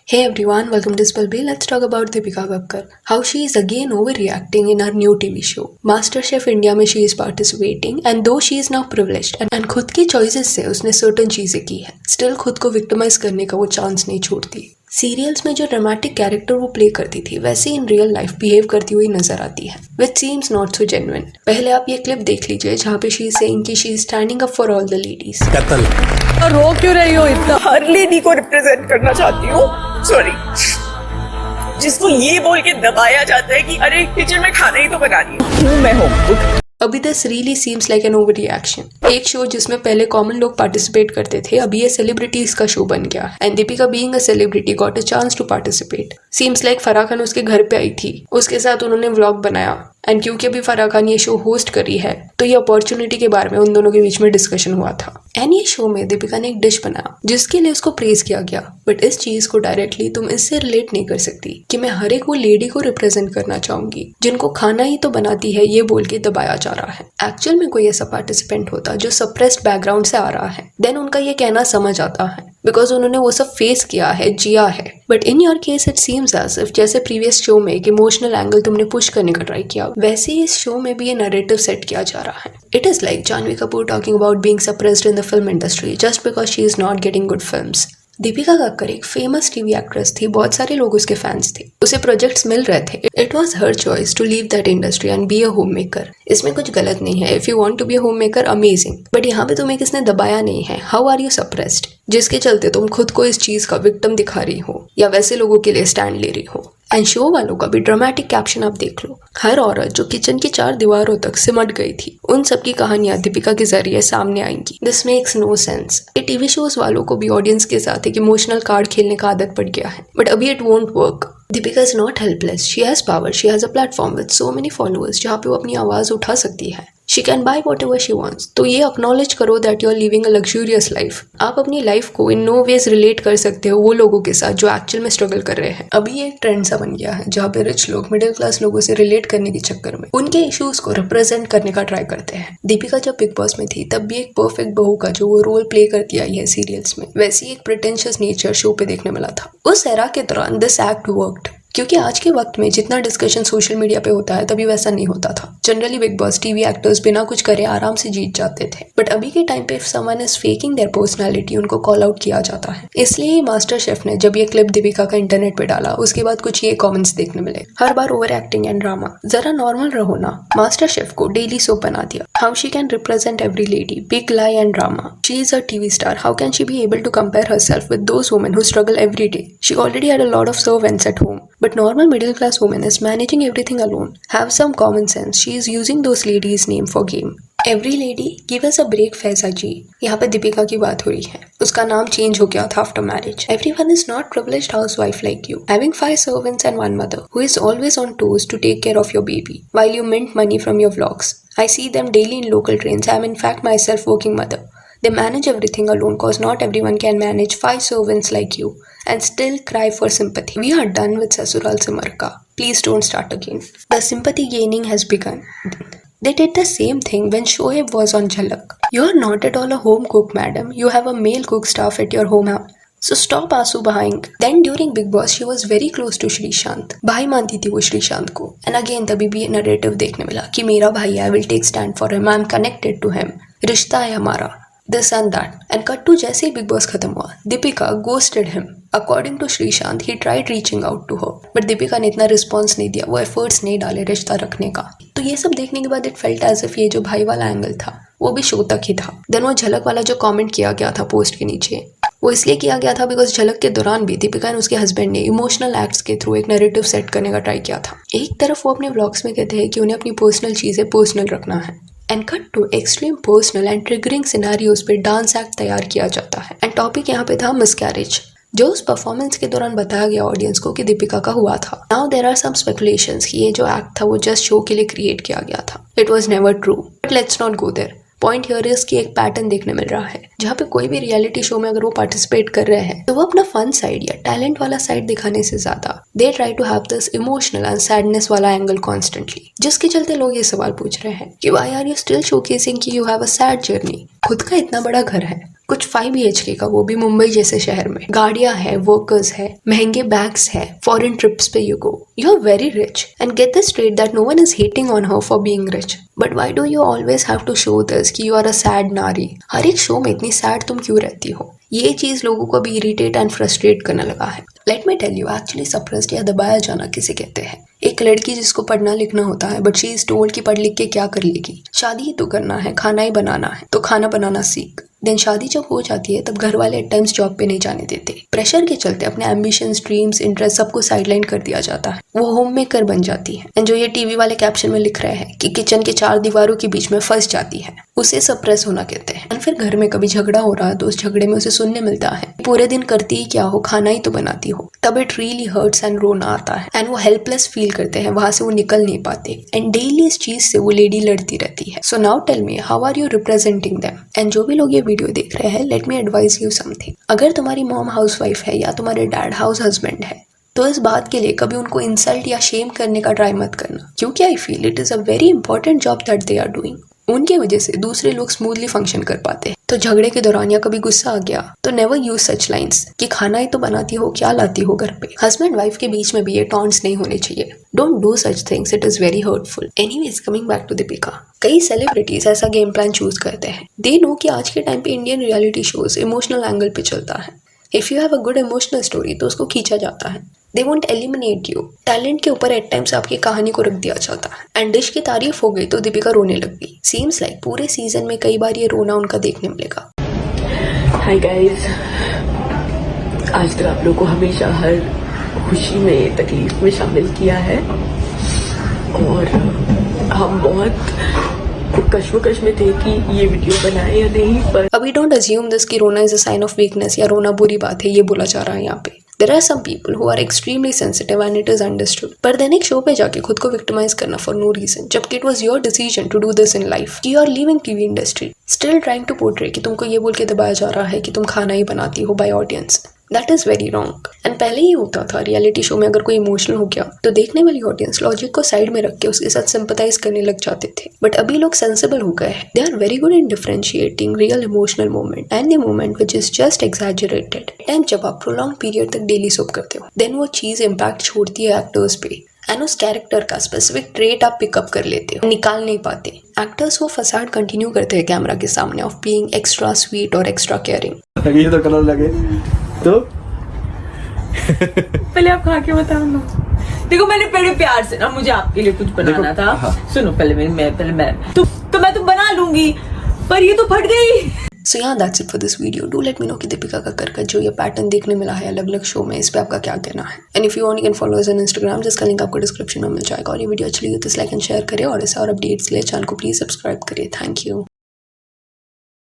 Hey everyone, welcome to Spellbee. Let's talk about Deepika Kakkar. How she is again overreacting in her new TV show. MasterChef India में she is participating and though she is now privileged and खुद की choices से उसने certain चीजें की है, still खुद को victimize करने का वो chance नहीं छोड़ती. सीरियल्स में जो ड्रामेटिक कैरेक्टर वो प्ले करती थी वैसे इन रियल लाइफ बिहेव करती हुई नजर आती है which seems not so genuine. पहले आप ये क्लिप देख लीजिए जहाँ पे शी इज सेइंग कि she is standing up for all the ladies. और रो क्यों रही हो इतना? हर लेडी को रिप्रेजेंट करना चाहती हूँ. सॉरी, जिसको ये बोल के दबाया जाता है कि अरे किचन में खाना ही तो बना रही हूँ मैं हूँ. अभी this really seems like an over reaction. एक शो जिसमें पहले कॉमन लोग पार्टिसिपेट करते थे अभी ये सेलिब्रिटीज का शो बन गया and Deepika being a celebrity got a chance to participate. Seems like Farah Khan उसके घर पे आई थी, उसके साथ उन्होंने व्लॉग बनाया एंड क्योंकि अभी फराह खान ये शो होस्ट करी है तो ये अपॉर्चुनिटी के बारे में उन दोनों के बीच में डिस्कशन हुआ था. एंड ये शो में दीपिका ने एक डिश बनाया जिसके लिए उसको प्रेज किया गया, बट इस चीज को डायरेक्टली तुम इससे रिलेट नहीं कर सकती कि मैं हर एक वो लेडी को रिप्रेजेंट करना चाहूंगी जिनको खाना ही तो बनाती है ये बोल के दबाया जा रहा है. एक्चुअल में कोई ऐसा पार्टिसिपेंट होता जो सप्रेस्ड बैकग्राउंड से आ रहा है देन उनका ये कहना समझ आता है बिकॉज उन्होंने वो सब फेस किया है, जिया है. But in your case it seems as if जैसे प्रीवियस शो में एक इमोशनल एंगल तुमने पुश करने का ट्राई किया वैसे ही इस शो में भी ये नैरेटिव सेट किया जा रहा है. It is like Janhvi Kapoor talking about being suppressed in the film industry just because she is not getting good films. Deepika Kakkar एक फेमस टीवी एक्ट्रेस थी, बहुत सारे लोग उसके फैंस थे, उसे प्रोजेक्ट्स मिल रहे थे. It was her choice to leave that industry and be a homemaker. इसमें कुछ गलत नहीं है. If you want to be a homemaker amazing, but यहाँ पे तुम्हें किसने दबाया नहीं है. हाउ आर यू सप्रेस्ड जिसके चलते तुम खुद को इस चीज का विक्टिम दिखा रही हो या वैसे लोगों के लिए स्टैंड ले रही हो. एंड शो वालों का भी ड्रामेटिक कैप्शन आप देख लो. हर औरत जो किचन की 4 दीवारों तक सिमट गई थी उन सबकी कहानियां दीपिका के जरिए सामने आएंगी. This makes no sense. ये टीवी शोज वालों को भी ऑडियंस के साथ एक इमोशनल कार्ड खेलने का आदत पड़ गया है, बट अभी it won't work. Deepika is not helpless. She has power. She has a platform with so many followers जहाँ पे वो अपनी आवाज उठा सकती है. She can buy whatever she wants. तो ये अक्नॉलेज करो that you are living a luxurious life. आप अपनी लाइफ को इन नो वेज रिलेट कर सकते हो वो लोगों के साथ जो एक्चुअल में स्ट्रगल कर रहे हैं. अभी ये एक ट्रेंड सा बन गया है जहाँ पे रिच लोग मिडिल क्लास लोगों से रिलेट करने के चक्कर में उनके इश्यूज को रिप्रेजेंट करने का ट्राई करते हैं. दीपिका जब बिग बॉस में थी तब भी एक परफेक्ट बहू का जो वो रोल प्ले करती आई है सीरियल्स में वैसी एक प्रिटेंशियस नेचर शो पे देखने मिला था. उस एरा के दौरान दिस एक्ट वर्क्ड क्योंकि आज के वक्त में जितना डिस्कशन सोशल मीडिया पे होता है तभी वैसा नहीं होता था. Generally big boss TV actors बिना कुछ करे आराम से जीत जाते थे, बट अभी के टाइम पे if someone is faking there personality उनको कॉल आउट किया जाता है. इसलिए मास्टर शेफ ने जब ये क्लिप दीपिका का इंटरनेट पे डाला उसके बाद कुछ ये कमेंट्स देखने मिले. हर बार ओवर एक्टिंग एंड ड्रामा, जरा नॉर्मल रहो ना. मास्टर शेफ को डेली सोप बना दिया. How she can represent every lady, big lie and drama. She is a TV star. How can she be able to compare herself with those women who struggle every day? She already had a lot of servants at home. But normal middle class woman is managing everything alone. Have some common sense. She is using those ladies' name for game. Every lady, give us a break Faiza ji. यहाँ पे दीपिका की बात हो रही है. उसका नाम change हो गया था after marriage. Everyone is not privileged housewife like you, having 5 servants and one mother who is always on toes to take care of your baby while you mint money from your vlogs. I see them daily in local trains. I am in fact myself working mother. They manage everything alone cause not everyone can manage 5 servants like you and still cry for sympathy. We are done with Sasural Samarka. Please don't start again. The sympathy gaining has begun. They did the same thing when Shoaib was on Jhalak. You are not at all a home cook, madam. You have a male cook staff at your home. So stop आंसू बहाइंग. Then during Big Boss she was very close to Sreesanth. भाई मानती थी वो श्रीशांत को. And again तभी भी narrative देखने मिला कि मेरा भाई है, I will take stand for him, I am connected to him. रिश्ता है हमारा. This and that. And cut to जैसे ही बिग बॉस खत्म हुआ Deepika ghosted him. According to Sreesanth he tried reaching out to her, but Deepika ने इतना रिस्पॉन्स नहीं दिया, वो एफर्ट्स नहीं डाले रिश्ता रखने का. तो ये सब देखने के बाद इट फेल्ट एज इफ ये जो भाई वाला एंगल था वो भी शो तक ही था. देन वो झलक वाला जो कमेंट किया गया था पोस्ट के नीचे वो इसलिए किया गया था बिकॉज झलक के दौरान भी दीपिका और उसके हस्बैंड ने इमोशनल एक्ट्स के थ्रू एक नैरेटिव सेट करने का ट्राई किया था. एक तरफ वो अपने व्लॉग्स में कहते हैं कि उन्हें अपनी पर्सनल चीजें पर्सनल रखना है and cut to extreme personal and triggering scenarios पे डांस एक्ट तैयार किया जाता है. एंड टॉपिक यहाँ पे था मिसकैरेज जो उस परफॉर्मेंस के दौरान बताया गया ऑडियंस को कि दीपिका का हुआ था. Now there are some speculations कि ये जो एक्ट था वो जस्ट शो के लिए क्रिएट किया गया था. It was never true, but let's not go there. Point here is कि एक पैटर्न देखने मिल रहा है जहाँ पे कोई भी रियलिटी शो में अगर वो पार्टिसिपेट कर रहे हैं तो वो अपना फन साइड या टैलेंट वाला साइड दिखाने से ज्यादा they try to have this emotional and sadness वाला एंगल कॉन्स्टेंटली, जिसके चलते लोग ये सवाल पूछ रहे हैं कि why are you still showcasing कि you have a sad journey. खुद का इतना बड़ा घर है, कुछ 5 BHK का, वो भी मुंबई जैसे शहर में, गाड़ियां है, वर्कर्स है, महंगे बैग्स है, फॉरेन ट्रिप्स पे you go, you are very rich and get this straight that no one is hating on her for being rich, but why do you always have to show this कि you are a sad नारी। हर एक show में इतनी sad तुम क्यों रहती हो? ये चीज लोगों को भी इरिटेट एंड फ्रस्ट्रेट करने लगा है। Let me tell you, actually suppressed या दबाया जाना किसे कहते हैं? एक लड़की जिसको पढ़ना लिखना होता है बट शी इज टोल्ड कि पढ़ लिख के क्या कर लेगी, शादी ही तो करना है, खाना ही बनाना है, तो खाना बनाना सीख। देन शादी जब हो जाती है तब घर वाले एट टाइम्स जॉब पे नहीं जाने देते, प्रेशर के चलते अपने एम्बिशंस, ड्रीम्स, इंटरेस्ट सबको साइडलाइन कर दिया जाता है। वो होम मेकर बन जाती है एंड जो ये टीवी वाले कैप्शन में लिख रहे हैं कि किचन के 4 दीवारों के बीच में फंस जाती है, उसे सप्रेस होना कहते हैं। एंड फिर घर में कभी झगड़ा हो रहा है तो उस झगड़े में उसे सुनने मिलता है पूरे दिन करती ही क्या हो, खाना ही तो बनाती हो। तब इट रियली हर्ट्स एंड रोना आता है एंड वो हेल्पलेस फील करते हैं, वहां से वो निकल नहीं पाते एंड डेली इस चीज से वो लेडी लड़ती रहती है। So now tell me, how are you representing them? And जो भी लोग ये वीडियो देख रहे हैं, let me advise you something. अगर तुम्हारी मॉम हाउसवाइफ है या तुम्हारे डैड हाउस हस्बैंड है तो इस बात के लिए कभी उनको इंसल्ट या शेम करने का ट्राई मत करना, क्योंकि I feel it is a very important job that they are doing. उनके वजह से दूसरे लोग स्मूथली फंक्शन कर पाते हैं। तो झगड़े के दौरान या कभी गुस्सा आ गया तो नेवर यूज सच लाइंस कि खाना ही तो बनाती हो, क्या लाती हो घर पे। हस्बैंड वाइफ के बीच में भी ये टॉन्ट्स नहीं होने चाहिए। Don't do such things, it is very hurtful. Anyways, coming back to Deepika, कई सेलिब्रिटीज ऐसा गेम प्लान चूज करते हैं। दे नो कि आज के टाइम पे Indian reality shows emotional angle पे चलता है। If you have a good emotional story तो उसको खींचा जाता है। They won't eliminate you. Talent के ऊपर एट टाइम्स आपकी कहानी को रख दिया जाता है। एंड डिश की तारीफ हो गई तो दीपिका रोने लग गई। सीम्स लाइक पूरे सीजन में कई बार ये रोना उनका देखने मिलेगा। हाय गाइस, आज तक आप लोगों को हमेशा हर खुशी में, तकलीफ में शामिल किया है और हम बहुत कश्मकश में थे कि ये वीडियो बनाए या नहीं। पर अभी डोंट अज्यूम दिस कि रोना is a sign of weakness या रोना बुरी बात है, ये बोला जा रहा है यहाँ पे। There are some people who are extremely sensitive and it is understood. पर देन एक शो पे जाके खुद को विक्टिमाइज करना for no reason, जबकि it was your decision to do this in life. You are leaving TV industry, still trying to portray कि तुमको ये बोल के दबाया जा रहा है कि तुम खाना ही बनाती हो by audience. That is very wrong. And पहले ही होता था रियलिटी शो में अगर कोई इमोशनल हो गया तो देखने वाली ऑडियंस लॉजिक को साइड में रख के उसके साथ सिंपैथाइज करने लग जाते थे। बट अभी लोग सेंसिबल हो गए हैं। They are very good in differentiating real emotional moment and the moment which is just exaggerated. Time जब आप प्रोलॉन्ग पीरियड तक डेली सोप करते हो देन वो चीज इम्पैक्ट छोड़ती है एक्टर्स पे एंड उस कैरेक्टर का स्पेसिफिक ट्रेट आप पिकअप कर लेते हो, निकाल नहीं पाते। एक्टर्स वो फसाड कंटिन्यू करते हैं कैमरा के सामने ऑफ बीइंग एक्स्ट्रा स्वीट और एक्स्ट्रा केयरिंग। ये तो कलर लगे तो पहले आप खा के बताओ ना। देखो, मैंने पहले प्यार से ना, मुझे आपके लिए कुछ बनाना था। हाँ। सुनो, पहले मैं तो मैं तो बना लूंगी, पर ये तो फट गई। सो यहाँ that's it for this video. Do let me know कि दीपिका का करके जो ये पैटर्न देखने मिला है अलग अलग शो में, इस पे आपका क्या कहना है। And if you want you can follow us on Instagram, जिसका लिंक आपको डिस्क्रिप्शन में मिल जाएगा। और ये वीडियो अच्छी लगी तो लाइक एंड शेयर करें और ऐसे और अपडेट्स लिए चैनल को प्लीज सब्सक्राइब करिए। Thank you.